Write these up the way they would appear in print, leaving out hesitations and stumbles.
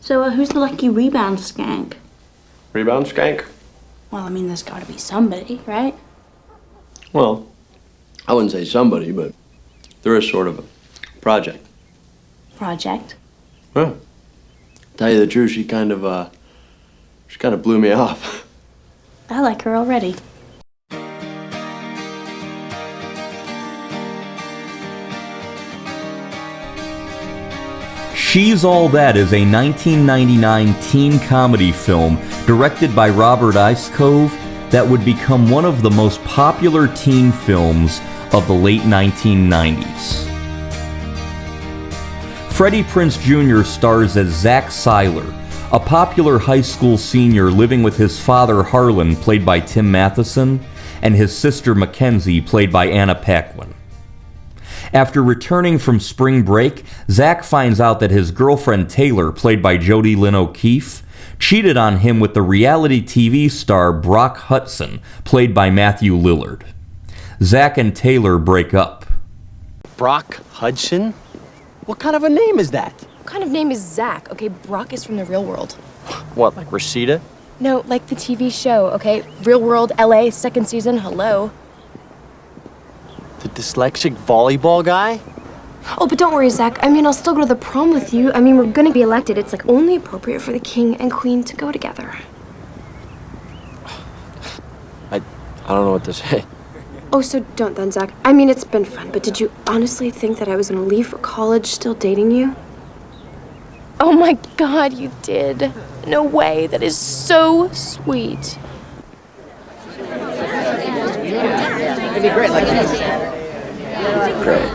So who's the lucky rebound skank? Rebound skank? Well, I mean, there's gotta be somebody, right? Well, I wouldn't say somebody, but there is sort of a project. Project? Well, tell you the truth, she kind of blew me off. I like her already. She's All That is a 1999 teen comedy film directed by Robert Iscove that would become one of the most popular teen films of the late 1990s. Freddie Prinze Jr. stars as Zach Seiler, a popular high school senior living with his father Harlan, played by Tim Matheson, and his sister Mackenzie, played by Anna Paquin. After returning from spring break, Zach finds out that his girlfriend Taylor, played by Jodi Lynn O'Keefe, cheated on him with the reality TV star Brock Hudson, played by Matthew Lillard. Zach and Taylor break up. Brock Hudson? What kind of a name is that? What kind of name is Zach? Okay, Brock is from the real world. What, like Rashida? No, like the TV show, okay? Real World LA, second season, hello. The dyslexic volleyball guy? Oh, but don't worry, Zach. I mean, I'll still go to the prom with you. I mean, we're gonna be elected. It's like only appropriate for the king and queen to go together. I don't know what to say. Oh, so don't then, Zach. I mean, it's been fun, but did you honestly think that I was gonna leave for college still dating you? Oh my God, you did. No way. That is so sweet. It'd be great, like great.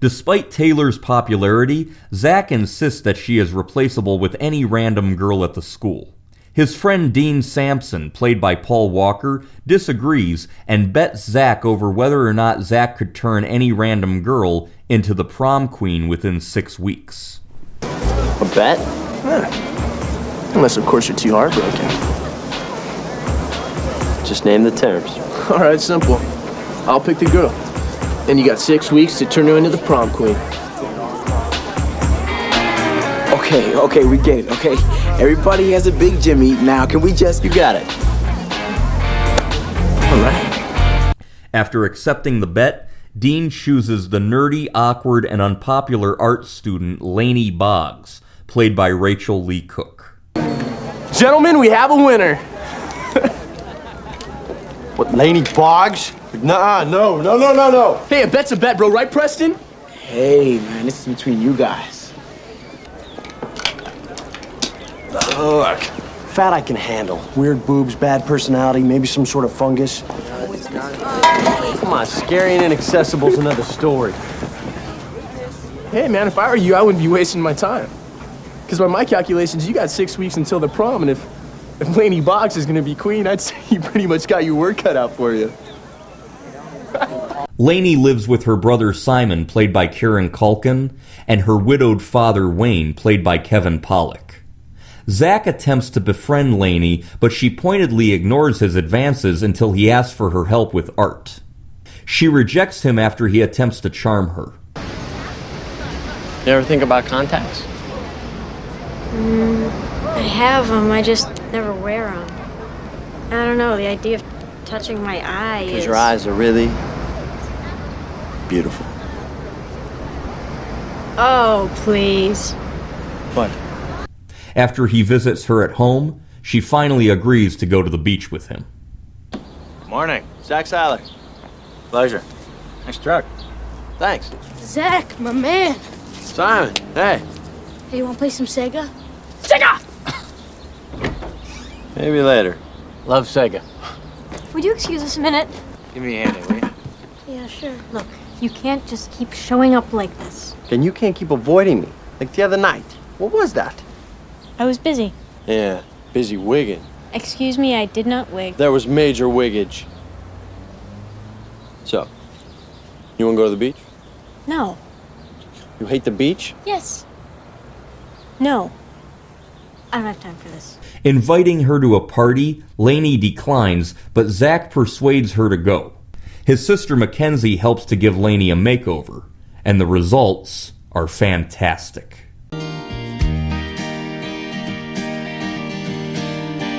Despite Taylor's popularity, Zach insists that she is replaceable with any random girl at the school. His friend Dean Sampson, played by Paul Walker, disagrees and bets Zach over whether or not Zach could turn any random girl into the prom queen within 6 weeks. A bet? Yeah. Unless, of course, you're too heartbroken. Just name the terms. All right, simple. I'll pick the girl. And you got 6 weeks to turn her into the prom queen. Okay, we get it, okay? Everybody has a big Jimmy. Now, can we just... You got it. All right. After accepting the bet, Dean chooses the nerdy, awkward, and unpopular art student Lainey Boggs, played by Rachael Leigh Cook. Gentlemen, we have a winner. What, Lainey Boggs? Nuh-uh, no. Hey, a bet's a bet, bro, right, Preston? Hey, man, this is between you guys. Look, fat I can handle. Weird boobs, bad personality, maybe some sort of fungus. Come on, scary and inaccessible's another story. Hey, man, if I were you, I wouldn't be wasting my time. Because by my calculations, you got 6 weeks until the prom, and if Lainey Boggs is gonna be queen, I'd say you pretty much got your work cut out for you. Lainey lives with her brother Simon, played by Kieran Culkin, and her widowed father Wayne, played by Kevin Pollak. Zach attempts to befriend Lainey, but she pointedly ignores his advances until he asks for her help with art. She rejects him after he attempts to charm her. You ever think about contacts? I have them, I just never wear them. I don't know, the idea of touching my eye is... Because your eyes are really beautiful. Oh, please. What? After he visits her at home, she finally agrees to go to the beach with him. Morning. Zach Seiler. Pleasure. Nice truck. Thanks. Zach, my man. Simon, hey. Hey, you wanna play some Sega? Sega! Maybe later. Love Sega. Would you excuse us a minute? Give me a hand, will you? Yeah, sure. Look, you can't just keep showing up like this. And you can't keep avoiding me. Like the other night. What was that? I was busy. Yeah, busy wigging. Excuse me, I did not wig. There was major wiggage. So, you wanna go to the beach? No. You hate the beach? Yes. No. I don't have time for this. Inviting her to a party, Lainey declines, but Zach persuades her to go. His sister Mackenzie helps to give Lainey a makeover, and the results are fantastic.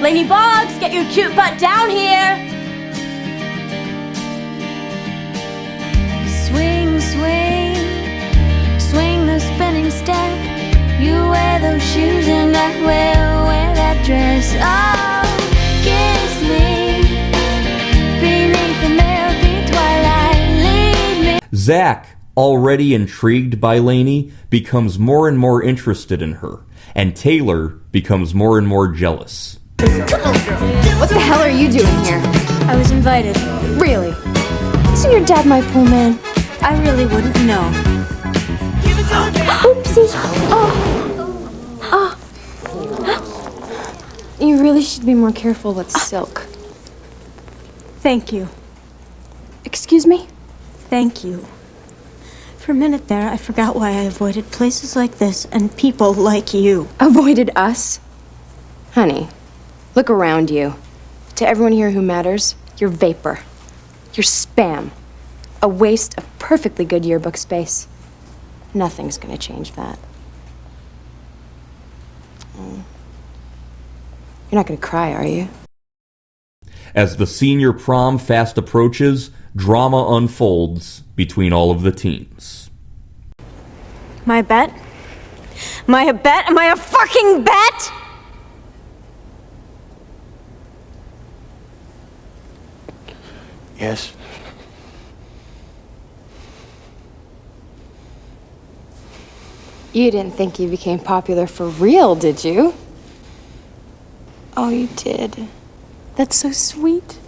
Lainey Boggs, get your cute butt down here! Swing, swing, swing the spinning step. You wear those shoes and I will wear that dress. Oh, kiss me beneath the milky twilight. Lead me. Zach, already intrigued by Lainey, becomes more and more interested in her, and Taylor becomes more and more jealous. What the hell are you doing here? I was invited. Really? Isn't your dad my pool man? I really wouldn't know. Oopsie. Oh. You really should be more careful with silk. Thank you. Excuse me? Thank you. For a minute there, I forgot why I avoided places like this and people like you. Avoided us? Honey, look around you. To everyone here who matters, you're vapor. You're spam. A waste of perfectly good yearbook space. Nothing's gonna change that. You're not gonna cry, are you? As the senior prom fast approaches, drama unfolds between all of the teens. My bet? Am I a bet? Am I a fucking bet? Yes. You didn't think you became popular for real, did you? Oh, you did. That's so sweet.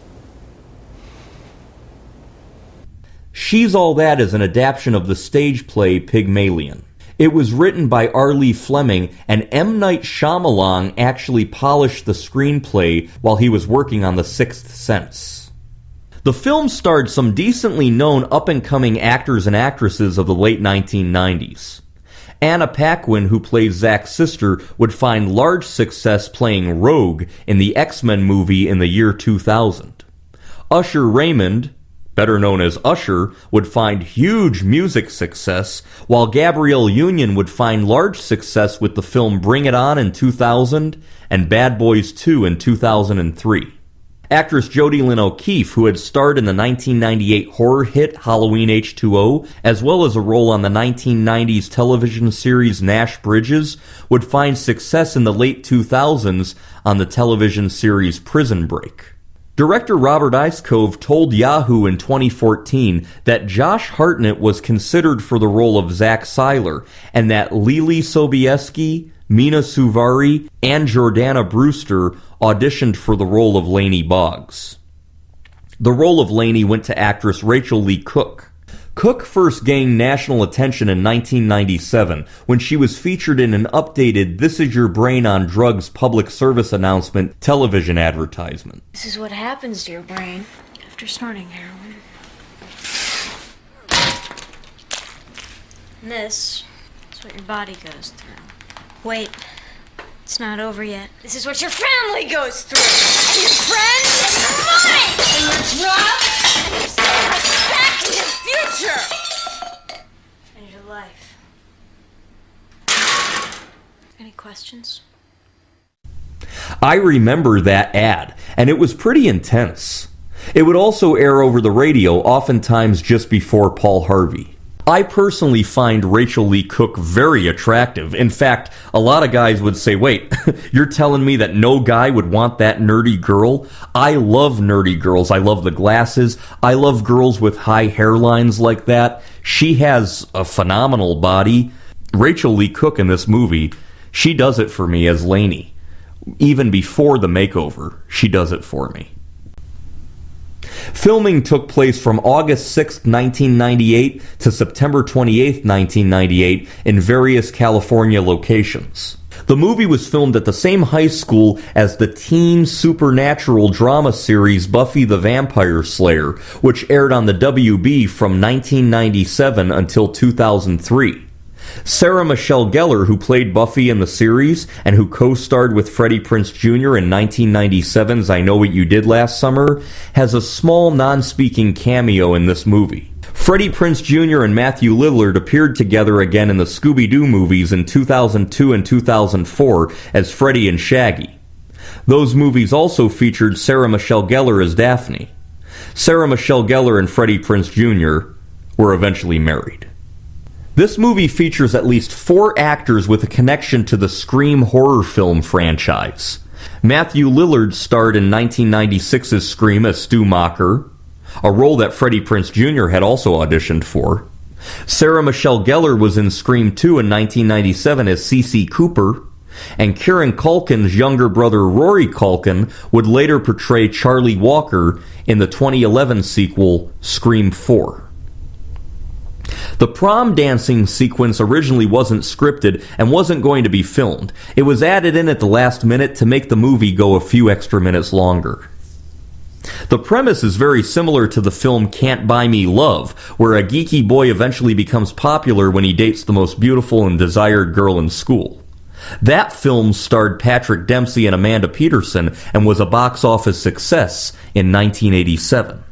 She's All That is an adaptation of the stage play Pygmalion. It was written by R.Lee Fleming, and M. Night Shyamalan actually polished the screenplay while he was working on The Sixth Sense. The film starred some decently known up-and-coming actors and actresses of the late 1990s. Anna Paquin, who played Zach's sister, would find large success playing Rogue in the X-Men movie in the year 2000. Usher Raymond, better known as Usher, would find huge music success, while Gabrielle Union would find large success with the film Bring It On in 2000 and Bad Boys 2 in 2003. Actress Jodi Lynn O'Keefe, who had starred in the 1998 horror hit Halloween H2O, as well as a role on the 1990s television series Nash Bridges, would find success in the late 2000s on the television series Prison Break. Director Robert Iscove told Yahoo in 2014 that Josh Hartnett was considered for the role of Zach Seiler, and that Lily Sobieski, Mina Suvari, and Jordana Brewster auditioned for the role of Lainey Boggs. The role of Lainey went to actress Rachael Leigh Cook. Cook first gained national attention in 1997 when she was featured in an updated This Is Your Brain on Drugs public service announcement television advertisement. This is what happens to your brain after snorting heroin. And this is what your body goes through. Wait, it's not over yet. This is what your family goes through. And your friends, and your money, and your job, and your self-respect, and your future, and your life. Any questions? I remember that ad, and it was pretty intense. It would also air over the radio, oftentimes just before Paul Harvey. I personally find Rachael Leigh Cook very attractive. In fact, a lot of guys would say, wait, you're telling me that no guy would want that nerdy girl? I love nerdy girls. I love the glasses. I love girls with high hairlines like that. She has a phenomenal body. Rachael Leigh Cook in this movie, she does it for me as Lainey. Even before the makeover, she does it for me. Filming took place from August 6, 1998 to September 28, 1998 in various California locations. The movie was filmed at the same high school as the teen supernatural drama series Buffy the Vampire Slayer, which aired on the WB from 1997 until 2003. Sarah Michelle Gellar, who played Buffy in the series and who co-starred with Freddie Prinze Jr. in 1997's I Know What You Did Last Summer, has a small non-speaking cameo in this movie. Freddie Prinze Jr. and Matthew Lillard appeared together again in the Scooby-Doo movies in 2002 and 2004 as Freddy and Shaggy. Those movies also featured Sarah Michelle Gellar as Daphne. Sarah Michelle Gellar and Freddie Prinze Jr. were eventually married. This movie features at least 4 actors with a connection to the Scream horror film franchise. Matthew Lillard starred in 1996's Scream as Stu Macher, a role that Freddie Prinze Jr. had also auditioned for. Sarah Michelle Gellar was in Scream 2 in 1997 as Cece Cooper, and Kieran Culkin's younger brother Rory Culkin would later portray Charlie Walker in the 2011 sequel Scream 4. The prom dancing sequence originally wasn't scripted and wasn't going to be filmed. It was added in at the last minute to make the movie go a few extra minutes longer. The premise is very similar to the film Can't Buy Me Love, where a geeky boy eventually becomes popular when he dates the most beautiful and desired girl in school. That film starred Patrick Dempsey and Amanda Peterson and was a box office success in 1987.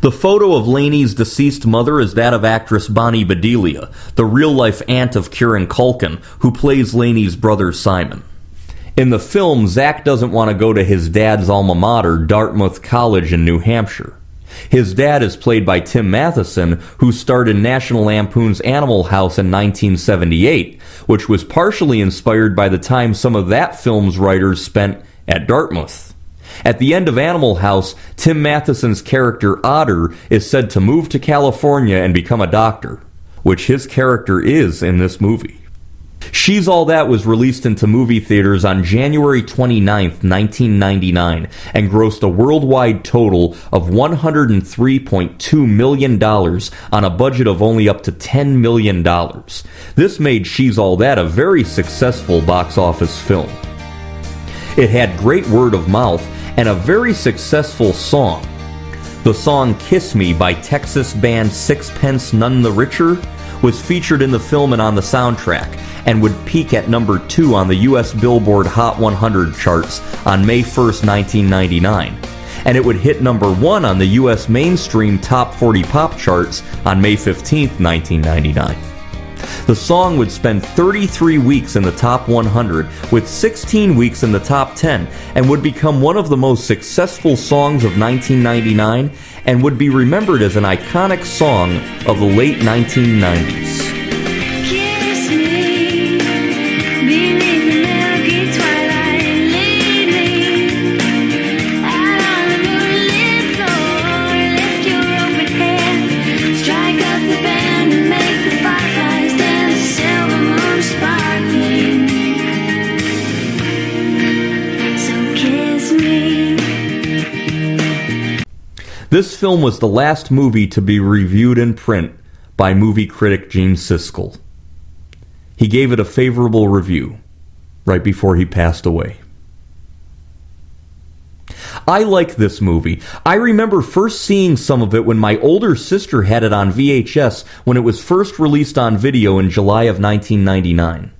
The photo of Laney's deceased mother is that of actress Bonnie Bedelia, the real-life aunt of Kieran Culkin, who plays Laney's brother Simon. In the film, Zach doesn't want to go to his dad's alma mater, Dartmouth College in New Hampshire. His dad is played by Tim Matheson, who starred in National Lampoon's Animal House in 1978, which was partially inspired by the time some of that film's writers spent at Dartmouth. At the end of Animal House, Tim Matheson's character Otter is said to move to California and become a doctor, which his character is in this movie. She's All That was released into movie theaters on January 29, 1999, and grossed a worldwide total of $103.2 million on a budget of only up to $10 million. This made She's All That a very successful box office film. It had great word of mouth and a very successful song. The song Kiss Me by Texas band Sixpence None the Richer was featured in the film and on the soundtrack, and would peak at number 2 on the U.S. Billboard Hot 100 charts on May 1st, 1999. And it would hit number 1 on the U.S. mainstream Top 40 pop charts on May 15th, 1999. The song would spend 33 weeks in the top 100, with 16 weeks in the top 10, and would become one of the most successful songs of 1999, and would be remembered as an iconic song of the late 1990s. This film was the last movie to be reviewed in print by movie critic Gene Siskel. He gave it a favorable review right before he passed away. I like this movie. I remember first seeing some of it when my older sister had it on VHS when it was first released on video in July of 1999.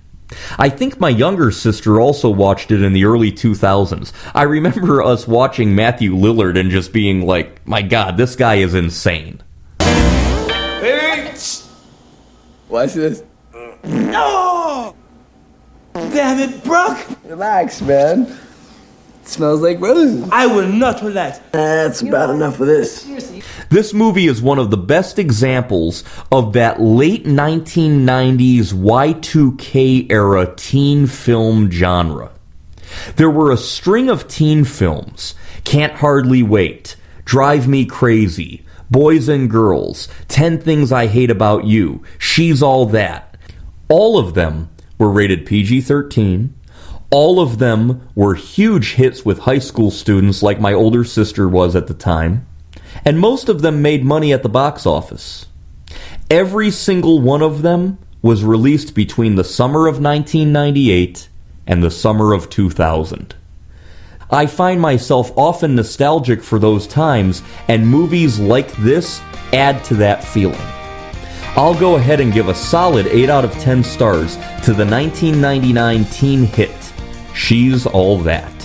I think my younger sister also watched it in the early 2000s. I remember us watching Matthew Lillard and just being like, my God, this guy is insane. Hey! Watch this. No! Damn it, Brooke! Relax, man. It smells like roses. I will not relax. That's about enough of this. This movie is one of the best examples of that late 1990s Y2K era teen film genre. There were a string of teen films: Can't Hardly Wait, Drive Me Crazy, Boys and Girls, 10 Things I Hate About You, She's All That. All of them were rated PG-13. All of them were huge hits with high school students like my older sister was at the time. And most of them made money at the box office. Every single one of them was released between the summer of 1998 and the summer of 2000. I find myself often nostalgic for those times, and movies like this add to that feeling. I'll go ahead and give a solid 8 out of 10 stars to the 1999 teen hit, She's All That.